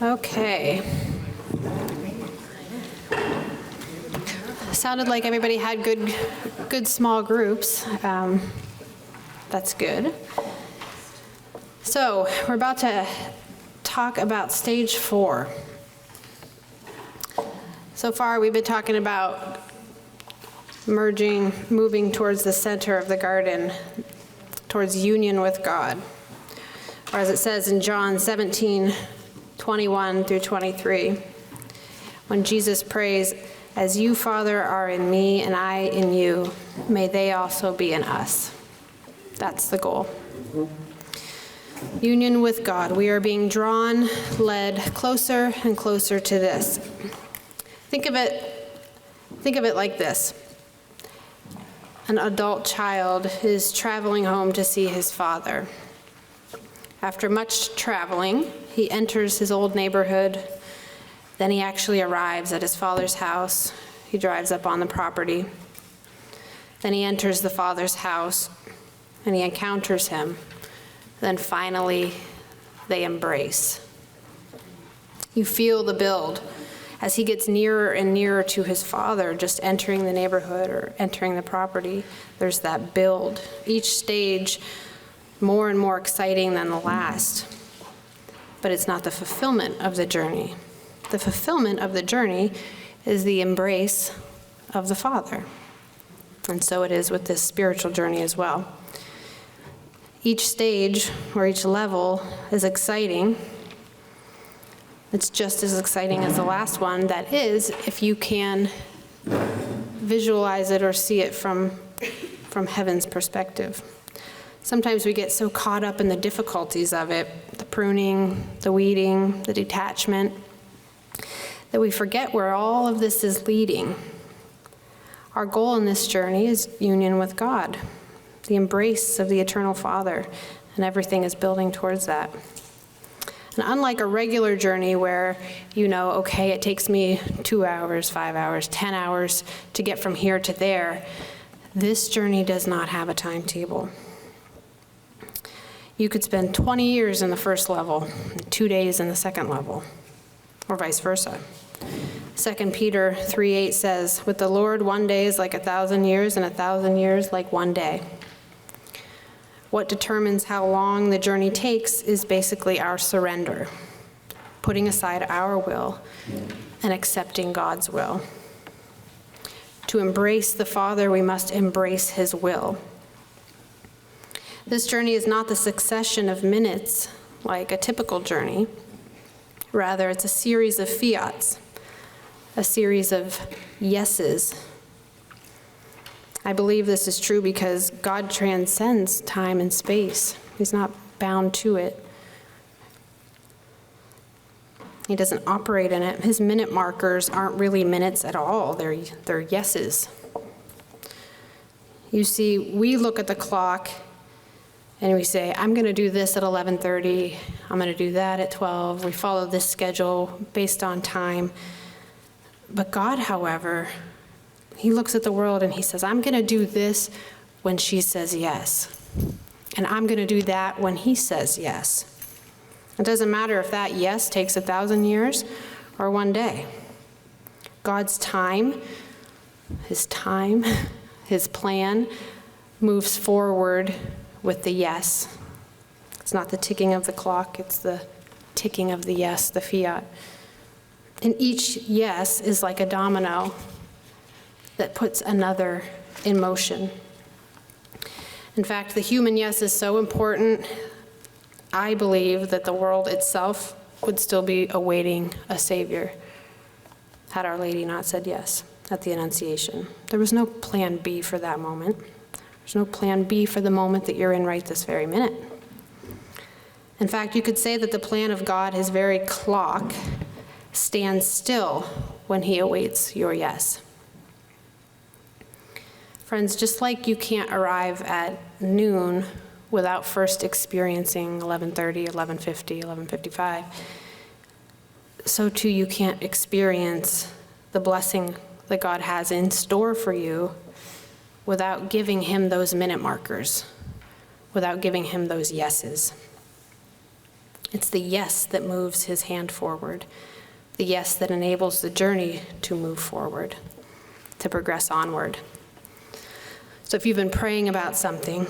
Okay. Sounded like everybody had good small groups. That's good. So we're about to talk about stage 4. So far we've been talking about moving towards the center of the garden, towards union with God. Or as it says in John 17:21 through 23, when Jesus prays, "As you, Father, are in me and I in you, may they also be in us." That's the goal. Union with God. We are being drawn, led closer and closer to this. Think of it like this. An adult child is traveling home to see his father. After much traveling, he enters his old neighborhood. Then he actually arrives at his father's house. He drives up on the property. Then he enters the father's house, and he encounters him. Then finally, they embrace. You feel the build as he gets nearer and nearer to his father, just entering the neighborhood or entering the property. There's that build. Each stage more and more exciting than the last. But it's not the fulfillment of the journey. The fulfillment of the journey is the embrace of the Father. And so it is with this spiritual journey as well. Each stage or each level is exciting. It's just as exciting as the last one. That is, if you can visualize it or see it from heaven's perspective. Sometimes we get so caught up in the difficulties of it, the pruning, the weeding, the detachment, that we forget where all of this is leading. Our goal in this journey is union with God, the embrace of the eternal Father, and everything is building towards that. And unlike a regular journey where, okay, it takes me 2 hours, 5 hours, 10 hours to get from here to there, this journey does not have a timetable. You could spend 20 years in the first level, 2 days in the second level, or vice versa. 2 Peter 3:8 says, "With the Lord, 1 day is like 1,000 years, and 1,000 years like 1 day." What determines how long the journey takes is basically our surrender, putting aside our will and accepting God's will. To embrace the Father, we must embrace his will. This journey is not the succession of minutes like a typical journey. Rather, it's a series of fiats, a series of yeses. I believe this is true because God transcends time and space. He's not bound to it. He doesn't operate in it. His minute markers aren't really minutes at all. They're yeses. You see, we look at the clock and we say, I'm going to do this at 11:30. I'm going to do that at 12. We follow this schedule based on time. But God, however, he looks at the world and he says, I'm going to do this when she says yes. And I'm going to do that when he says yes. It doesn't matter if that yes takes 1,000 years or 1 day. God's time, his plan moves forward with the yes. It's not the ticking of the clock, it's the ticking of the yes, the fiat. And each yes is like a domino that puts another in motion. In fact, the human yes is so important, I believe that the world itself would still be awaiting a Savior had Our Lady not said yes at the Annunciation. There was no plan B for that moment. There's no plan B for the moment that you're in right this very minute. In fact, you could say that the plan of God, his very clock, stands still when he awaits your yes. Friends, just like you can't arrive at noon without first experiencing 11:30, 11:50, 11:55, so too you can't experience the blessing that God has in store for you without giving him those minute markers, without giving him those yeses. It's the yes that moves his hand forward, the yes that enables the journey to move forward, to progress onward. So if you've been praying about something,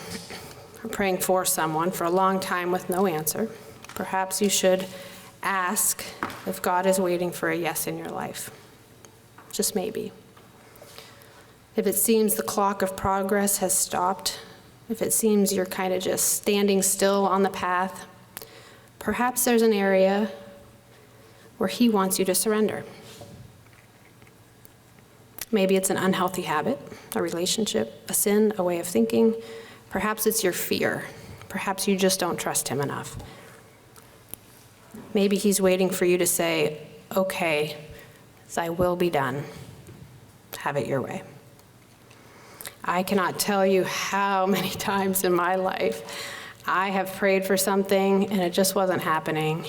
or praying for someone for a long time with no answer, perhaps you should ask if God is waiting for a yes in your life. Just maybe. If it seems the clock of progress has stopped, if it seems you're kind of just standing still on the path, perhaps there's an area where he wants you to surrender. Maybe it's an unhealthy habit, a relationship, a sin, a way of thinking. Perhaps it's your fear. Perhaps you just don't trust him enough. Maybe he's waiting for you to say, okay, thy will be done. Have it your way. I cannot tell you how many times in my life I have prayed for something and it just wasn't happening,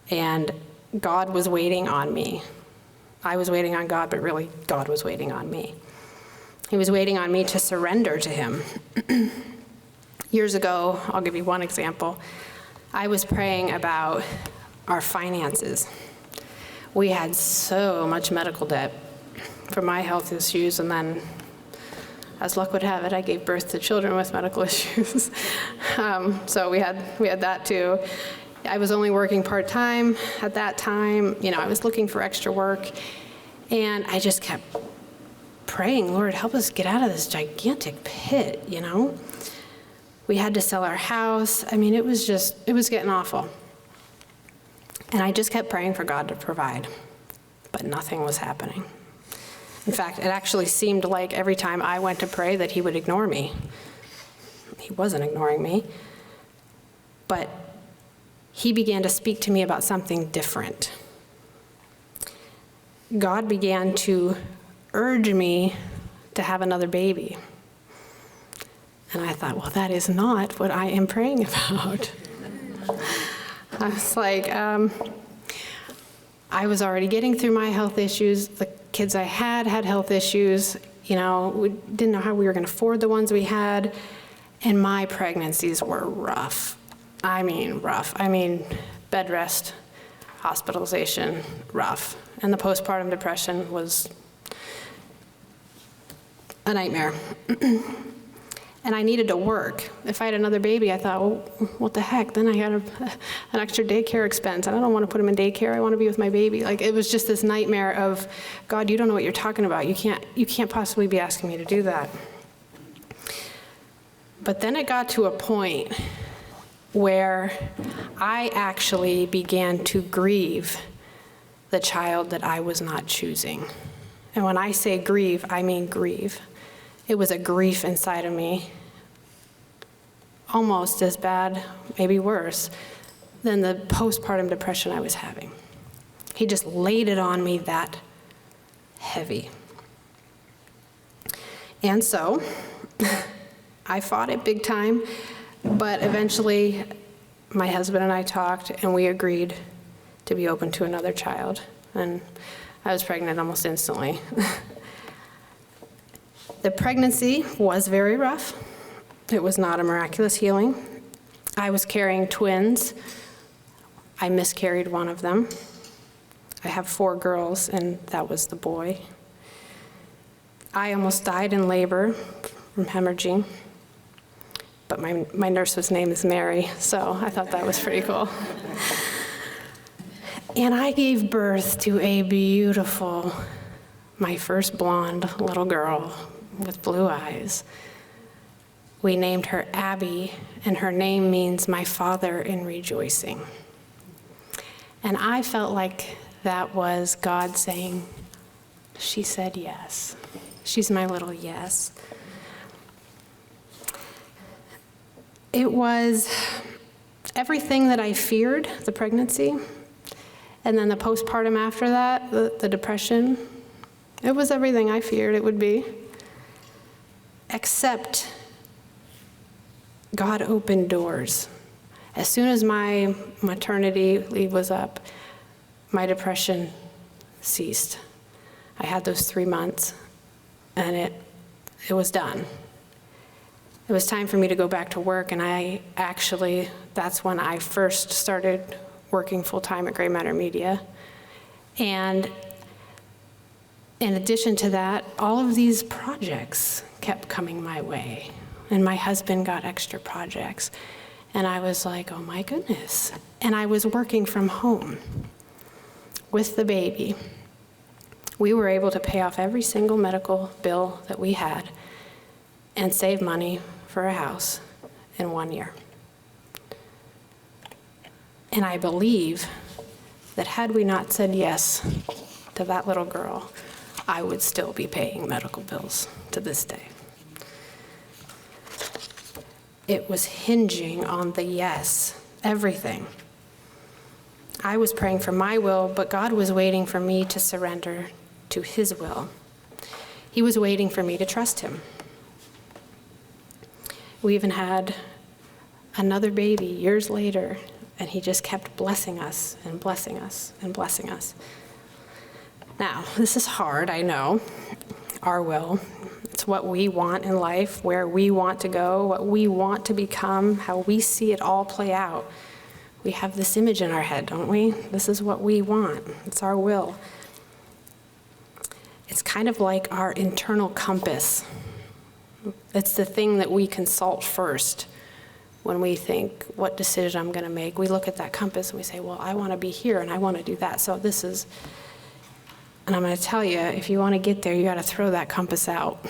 and God was waiting on me. I was waiting on God, but really God was waiting on me. He was waiting on me to surrender to him. Years ago, I'll give you one example. I was praying about our finances. We had so much medical debt for my health issues, and then, as luck would have it, I gave birth to children with medical issues. So we had that too. I was only working part-time at that time. I was looking for extra work, and I just kept praying, Lord, help us get out of this gigantic pit, We had to sell our house. It was getting awful. And I just kept praying for God to provide, but nothing was happening. In fact, it actually seemed like every time I went to pray that he would ignore me. He wasn't ignoring me, but he began to speak to me about something different. God began to urge me to have another baby. And I thought, well, that is not what I am praying about. I was like, I was already getting through my health issues. The kids I had health issues. We didn't know how we were going to afford the ones we had. And my pregnancies were rough. Rough. Bed rest, hospitalization, rough. And the postpartum depression was a nightmare. And I needed to work. If I had another baby, I thought, well, what the heck? Then I had an extra daycare expense. And I don't want to put him in daycare. I want to be with my baby. It was just this nightmare of, God, you don't know what you're talking about. You can't possibly be asking me to do that. But then it got to a point where I actually began to grieve the child that I was not choosing. And when I say grieve, I mean grieve. It was a grief inside of me, almost as bad, maybe worse, than the postpartum depression I was having. He just laid it on me that heavy. And so, I fought it big time, but eventually my husband and I talked, and we agreed to be open to another child. And I was pregnant almost instantly. The pregnancy was very rough. It was not a miraculous healing. I was carrying twins. I miscarried one of them. I have 4 girls, and that was the boy. I almost died in labor from hemorrhaging, but my nurse's name is Mary, so I thought that was pretty cool. And I gave birth to a beautiful, my first blonde little girl with blue eyes. We named her Abby, and her name means my father in rejoicing. And I felt like that was God saying, she said yes. She's my little yes. It was everything that I feared, the pregnancy, and then the postpartum after that, the depression. It was everything I feared it would be. Except God opened doors. As soon as my maternity leave was up, my depression ceased. I had those 3 months, and it was done. It was time for me to go back to work, and I actually that's when I first started working full-time at Gray Matter Media. And in addition to that, all of these projects kept coming my way. And my husband got extra projects. And I was like, oh my goodness. And I was working from home with the baby. We were able to pay off every single medical bill that we had and save money for a house in 1 year. And I believe that had we not said yes to that little girl, I would still be paying medical bills to this day. It was hinging on the yes, everything. I was praying for my will, but God was waiting for me to surrender to his will. He was waiting for me to trust him. We even had another baby years later, and he just kept blessing us and blessing us and blessing us. Now, this is hard, I know, our will. It's what we want in life, where we want to go, what we want to become, how we see it all play out. We have this image in our head, don't we? This is what we want. It's our will. It's kind of like our internal compass. It's the thing that we consult first when we think, what decision I'm going to make. We look at that compass and we say, well, I want to be here and I want to do that. So this is, and I'm going to tell you, if you want to get there, you got to throw that compass out.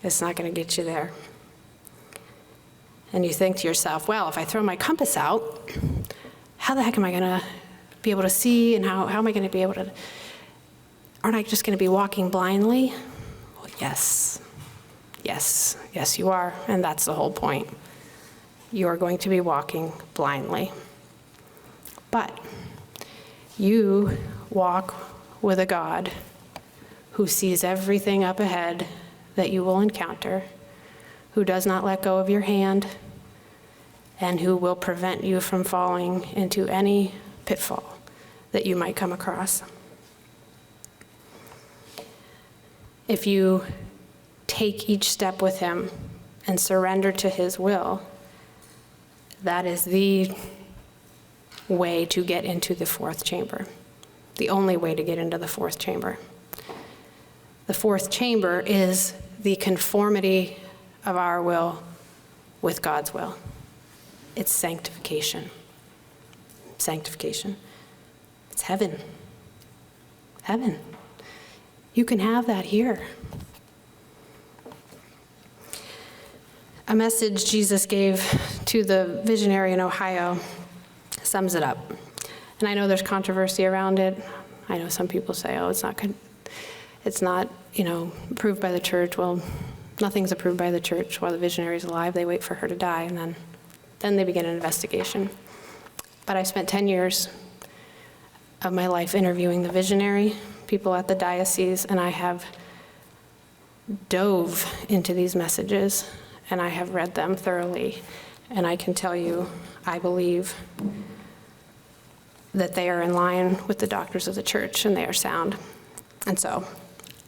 It's not going to get you there. And you think to yourself, well, if I throw my compass out, how the heck am I going to be able to see, and how am I going to be able to, aren't I just going to be walking blindly? Well, yes, you are, and that's the whole point. You are going to be walking blindly. But you walk with a God who sees everything up ahead that you will encounter, who does not let go of your hand, and who will prevent you from falling into any pitfall that you might come across. If you take each step with him and surrender to his will, that is the way to get into the fourth chamber, the only way to get into the fourth chamber. The fourth chamber is the conformity of our will with God's will. It's sanctification. Sanctification. It's heaven. Heaven. You can have that here. A message Jesus gave to the visionary in Ohio sums it up. And I know there's controversy around it. I know some people say, oh, it's not good. It's not, approved by the church. Well, nothing's approved by the church while the visionary's alive. They wait for her to die, and then they begin an investigation. But I spent 10 years of my life interviewing the visionary, people at the diocese, and I have dove into these messages, and I have read them thoroughly. And I can tell you, I believe that they are in line with the doctors of the church, and they are sound. And so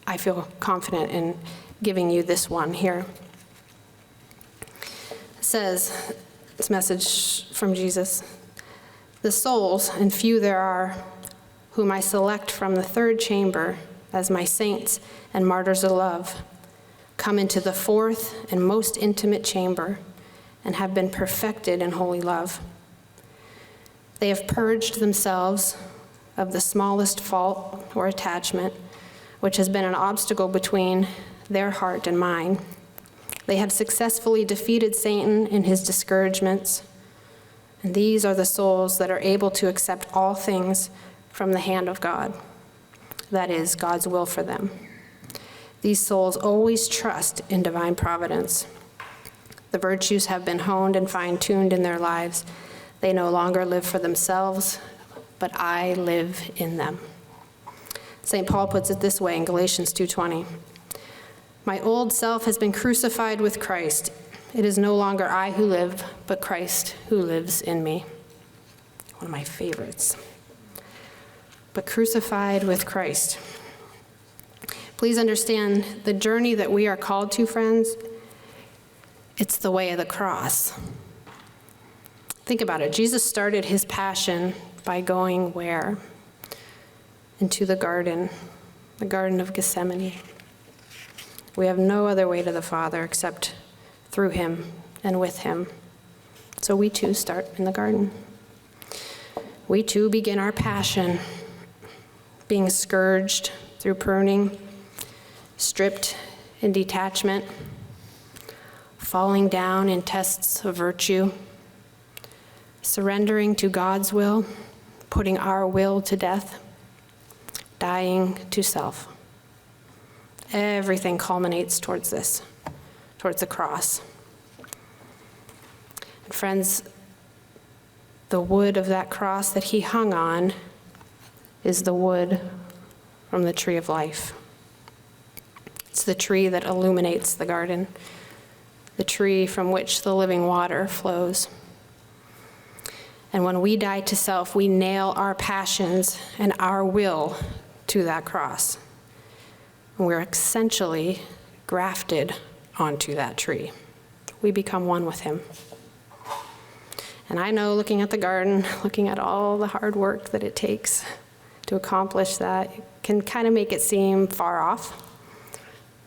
I feel confident in giving you this one here. It says, this message from Jesus, the souls, and few there are, whom I select from the third chamber as my saints and martyrs of love, come into the fourth and most intimate chamber and have been perfected in holy love. They have purged themselves of the smallest fault or attachment, which has been an obstacle between their heart and mine. They have successfully defeated Satan in his discouragements, and these are the souls that are able to accept all things from the hand of God. That is, God's will for them. These souls always trust in divine providence. The virtues have been honed and fine-tuned in their lives. They no longer live for themselves, but I live in them. St. Paul puts it this way in Galatians 2:20. My old self has been crucified with Christ. It is no longer I who live, but Christ who lives in me. One of my favorites. But crucified with Christ. Please understand the journey that we are called to, friends. It's the way of the cross. Think about it. Jesus started his passion by going where? Into the Garden of Gethsemane. We have no other way to the Father except through him and with him. So we too start in the garden. We too begin our passion, being scourged through pruning, stripped in detachment, falling down in tests of virtue, surrendering to God's will, putting our will to death, dying to self. Everything culminates towards this, towards the cross. And friends, the wood of that cross that he hung on is the wood from the tree of life. It's the tree that illuminates the garden, the tree from which the living water flows. And when we die to self, we nail our passions and our will to that cross. And we're essentially grafted onto that tree. We become one with him. And I know, looking at the garden, looking at all the hard work that it takes to accomplish that, it can kind of make it seem far off,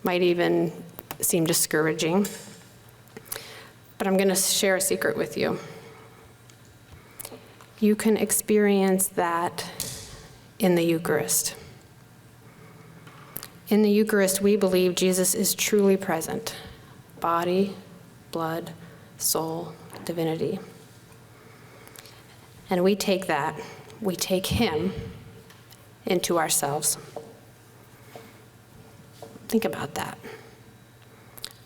might even seem discouraging. But I'm going to share a secret with you. You can experience that in the Eucharist. In the Eucharist, we believe Jesus is truly present: body, blood, soul, divinity. And we take him into ourselves. Think about that.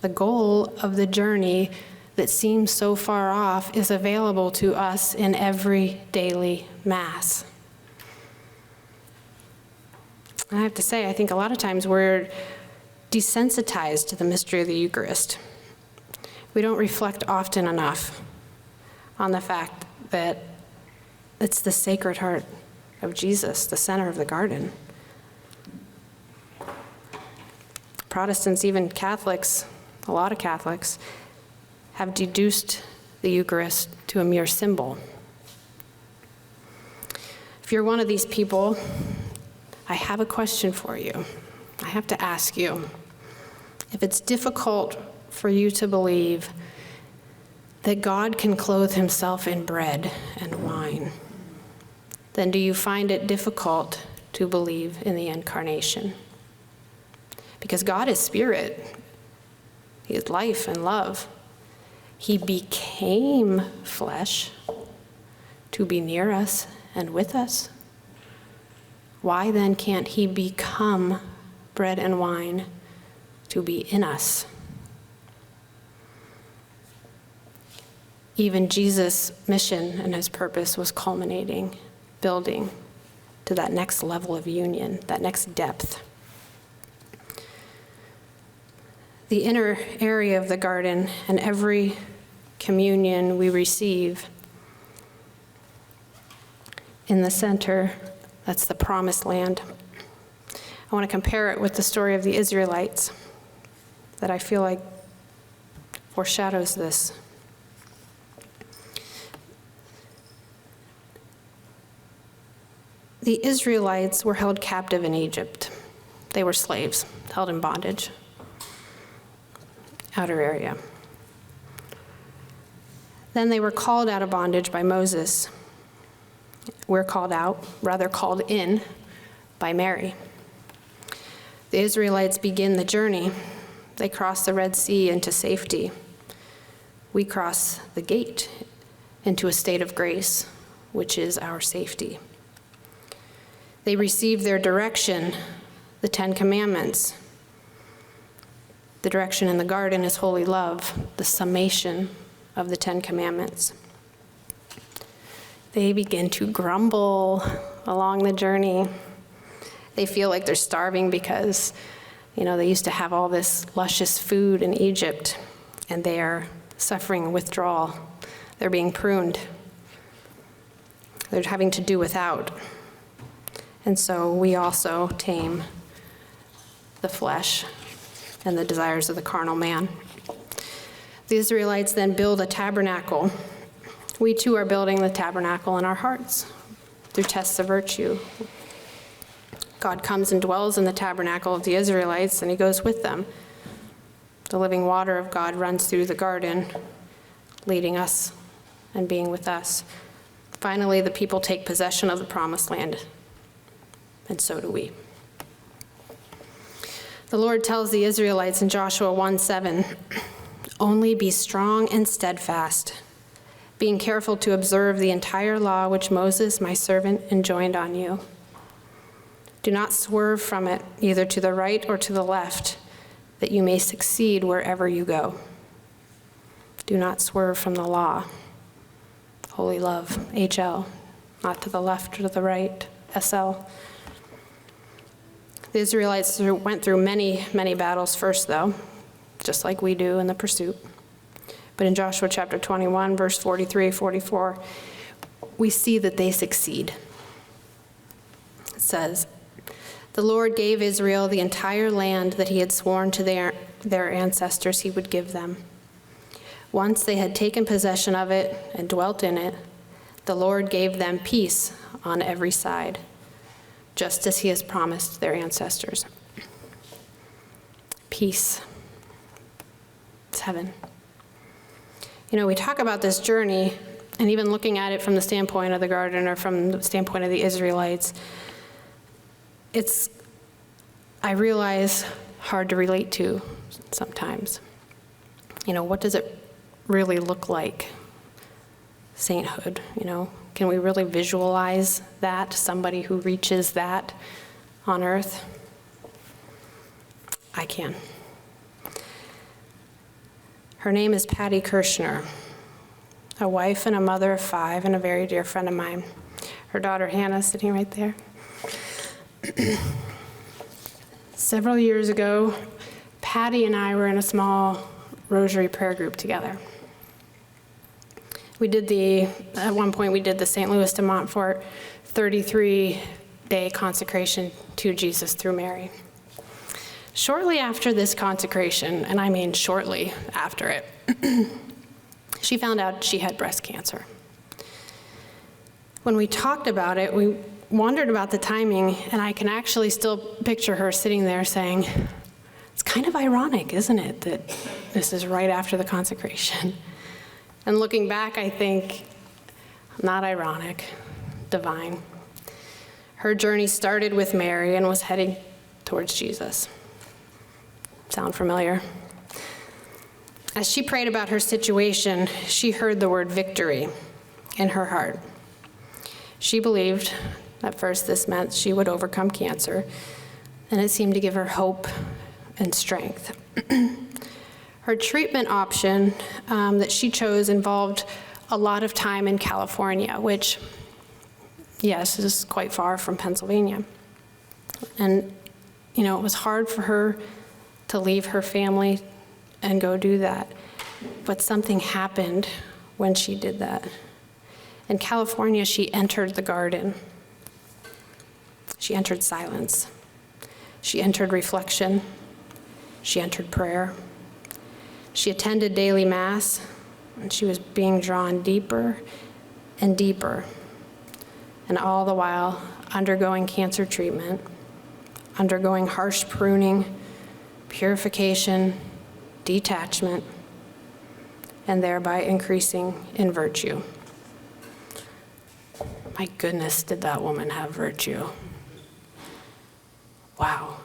The goal of the journey that seems so far off is available to us in every daily Mass. I have to say, I think a lot of times we're desensitized to the mystery of the Eucharist. We don't reflect often enough on the fact that it's the Sacred Heart of Jesus, the center of the garden. Protestants, even Catholics, a lot of Catholics, have deduced the Eucharist to a mere symbol. If you're one of these people, I have a question for you. I have to ask you, if it's difficult for you to believe that God can clothe himself in bread and wine, then do you find it difficult to believe in the incarnation? Because God is spirit. He is life and love. He became flesh to be near us and with us. Why then can't he become bread and wine to be in us? Even Jesus' mission and his purpose was culminating, building to that next level of union, that next depth. The inner area of the garden and every communion we receive, in the center, that's the promised land. I want to compare it with the story of the Israelites that I feel like foreshadows this. The Israelites were held captive in Egypt. They were slaves, held in bondage. Outer area. Then they were called out of bondage by Moses. We're called in by Mary. The Israelites begin the journey. They cross the Red Sea into safety. We cross the gate into a state of grace, which is our safety. They receive their direction, the 10 Commandments. The direction in the garden is holy love, the summation of the 10 Commandments. They begin to grumble along the journey. They feel like they're starving because, they used to have all this luscious food in Egypt, and they are suffering withdrawal. They're being pruned. They're having to do without. And so we also tame the flesh and the desires of the carnal man. The Israelites then build a tabernacle, We too are building the tabernacle in our hearts through tests of virtue. God comes and dwells in the tabernacle of the Israelites, and he goes with them. The living water of God runs through the garden, leading us and being with us. Finally, the people take possession of the promised land, and so do we. The Lord tells the Israelites in Joshua 1:7, "Only be strong and steadfast, being careful to observe the entire law which Moses, my servant, enjoined on you. Do not swerve from it, either to the right or to the left, that you may succeed wherever you go." Do not swerve from the law. Holy love, HL, not to the left or to the right, SL. The Israelites went through many, many battles first, though, just like we do in the pursuit. But in Joshua chapter 21, verse 43, 44, we see that they succeed. It says, "The Lord gave Israel the entire land that he had sworn to their ancestors he would give them. Once they had taken possession of it and dwelt in it, the Lord gave them peace on every side, just as he has promised their ancestors." Peace. It's heaven. You know, we talk about this journey, and even looking at it from the standpoint of the garden or from the standpoint of the Israelites, it's, I realize, hard to relate to sometimes. You know, what does it really look like? Sainthood, you know? Can we really visualize that, somebody who reaches that on earth? I can. Her name is Patty Kirshner, a wife and a mother of 5 and a very dear friend of mine. Her daughter Hannah sitting right there. Several years ago, Patty and I were in a small rosary prayer group together. At one point we did the St. Louis de Montfort 33-day consecration to Jesus through Mary. Shortly after this consecration, and I mean shortly after it, she found out she had breast cancer. When we talked about it, we wondered about the timing, and I can actually still picture her sitting there saying, "It's kind of ironic, isn't it, that this is right after the consecration?" And looking back, I think, not ironic, divine. Her journey started with Mary and was heading towards Jesus. Sound familiar? As she prayed about her situation, she heard the word victory in her heart. She believed at first this meant she would overcome cancer, and it seemed to give her hope and strength. Her treatment option that she chose involved a lot of time in California, which, yes, is quite far from Pennsylvania. And, you know, it was hard for her to leave her family and go do that. But something happened when she did that. In California, she entered the garden. She entered silence. She entered reflection. She entered prayer. She attended daily mass, and she was being drawn deeper and deeper, and all the while undergoing cancer treatment, undergoing harsh pruning, purification, detachment, and thereby increasing in virtue. My goodness, did that woman have virtue. Wow.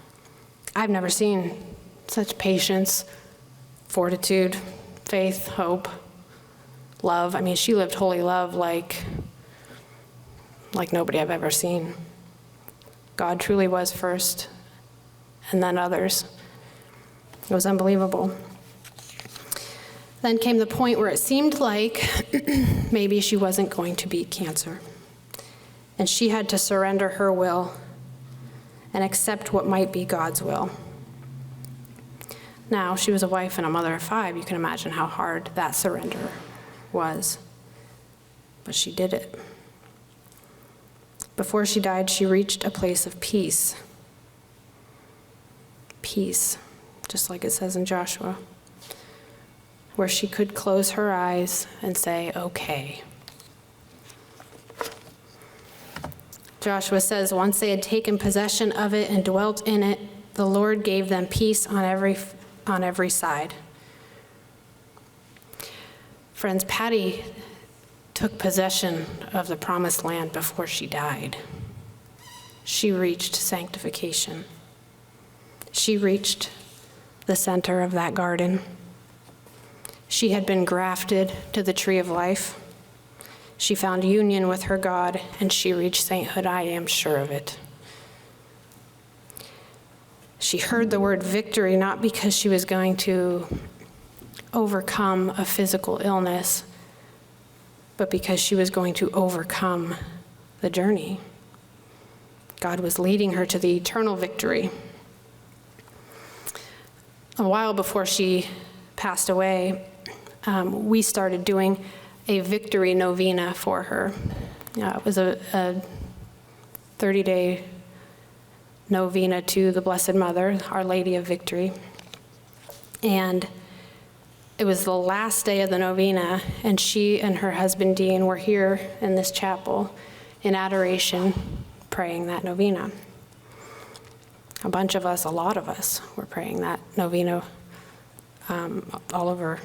I've never seen such patience, fortitude, faith, hope, love. I mean, she lived holy love like nobody I've ever seen. God truly was first, and then others. It was unbelievable. Then came the point where it seemed like maybe she wasn't going to beat cancer, and she had to surrender her will and accept what might be God's will. Now, she was a wife and a mother of 5. You can imagine how hard that surrender was. But she did it. Before she died, she reached a place of peace. Peace, just like it says in Joshua, where she could close her eyes and say, "Okay, Joshua says, once they had taken possession of it and dwelt in it, the Lord gave them peace on every side. Friends, Patty took possession of the promised land before she died. She reached sanctification. She reached the center of that garden. She had been grafted to the tree of life. She found union with her God, and she reached sainthood. I am sure of it. She heard the word victory not because she was going to overcome a physical illness, but because she was going to overcome the journey. God was leading her to the eternal victory. A while before she passed away, we started doing a victory novena for her. It was a 30-day novena to the Blessed Mother, Our Lady of Victory. And it was the last day of the novena, and she and her husband Dean were here in this chapel in adoration, praying that novena. A bunch of us, a lot of us, were praying that novena all over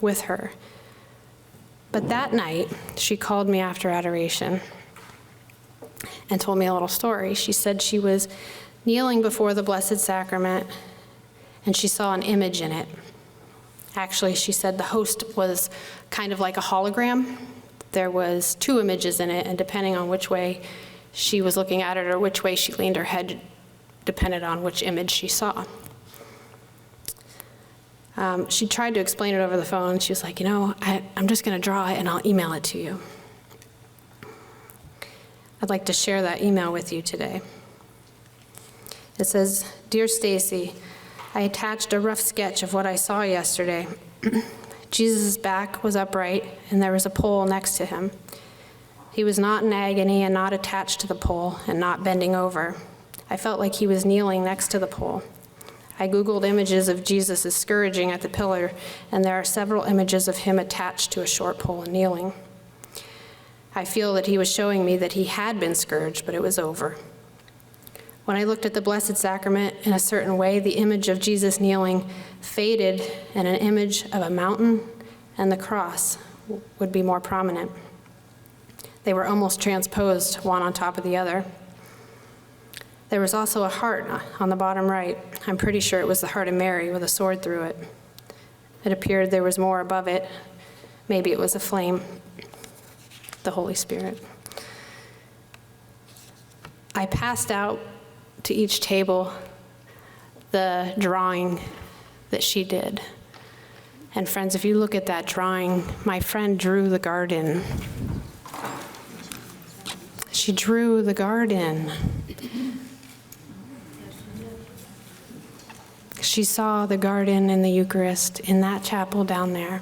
with her. But that night, she called me after adoration and told me a little story. She said she was kneeling before the Blessed Sacrament, and she saw an image in it. Actually, she said the host was kind of like a hologram. There was 2 images in it, and depending on which way she was looking at it or which way she leaned her head depended on which image she saw. She tried to explain it over the phone. She was like, I'm just going to draw it and I'll email it to you. I'd like to share that email with you today. It says, Dear Stacy, I attached a rough sketch of what I saw yesterday. Jesus' back was upright and there was a pole next to him. He was not in agony and not attached to the pole and not bending over. I felt like he was kneeling next to the pole. I Googled images of Jesus' scourging at the pillar, and there are several images of him attached to a short pole and kneeling. I feel that he was showing me that he had been scourged, but it was over. When I looked at the Blessed Sacrament in a certain way, the image of Jesus kneeling faded, and an image of a mountain and the cross would be more prominent. They were almost transposed, one on top of the other. There was also a heart on the bottom right. I'm pretty sure it was the heart of Mary with a sword through it. It appeared there was more above it. Maybe it was a flame, the Holy Spirit. I passed out to each table the drawing that she did. And friends, if you look at that drawing, my friend drew the garden. She drew the garden. She saw the garden in the Eucharist in that chapel down there.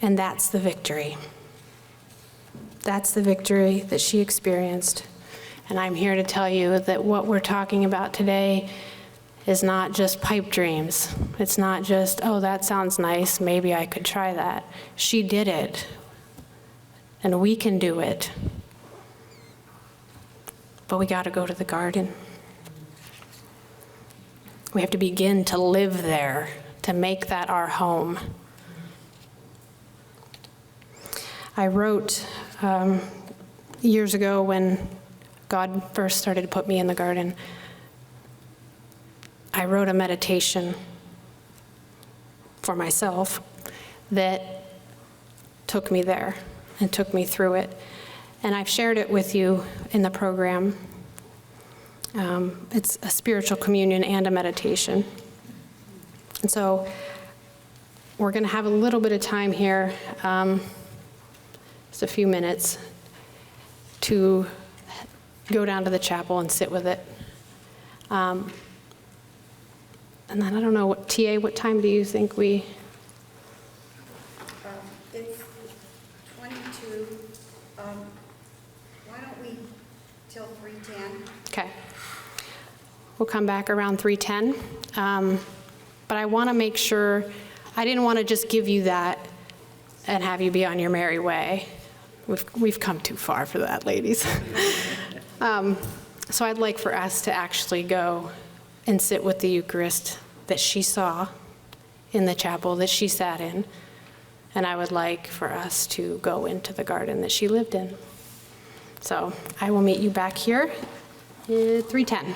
And that's the victory. That's the victory that she experienced. And I'm here to tell you that what we're talking about today is not just pipe dreams. It's not just, oh, that sounds nice, maybe I could try that. She did it. And we can do it. But we got to go to the garden. We have to begin to live there, to make that our home. I wrote years ago when God first started to put me in the garden, I wrote a meditation for myself that took me there and took me through it. And I've shared it with you in the program. It's a spiritual communion and a meditation. And so we're going to have a little bit of time here, just a few minutes, to go down to the chapel and sit with it. And then I don't know, TA, what time do you think we? It's 22. Why don't we till 3:10? Okay. We'll come back around 3:10. But I want to make sure, I didn't want to just give you that and have you be on your merry way. We've come too far for that, ladies. So I'd like for us to actually go and sit with the Eucharist that she saw in the chapel that she sat in. And I would like for us to go into the garden that she lived in. So I will meet you back here at 3:10.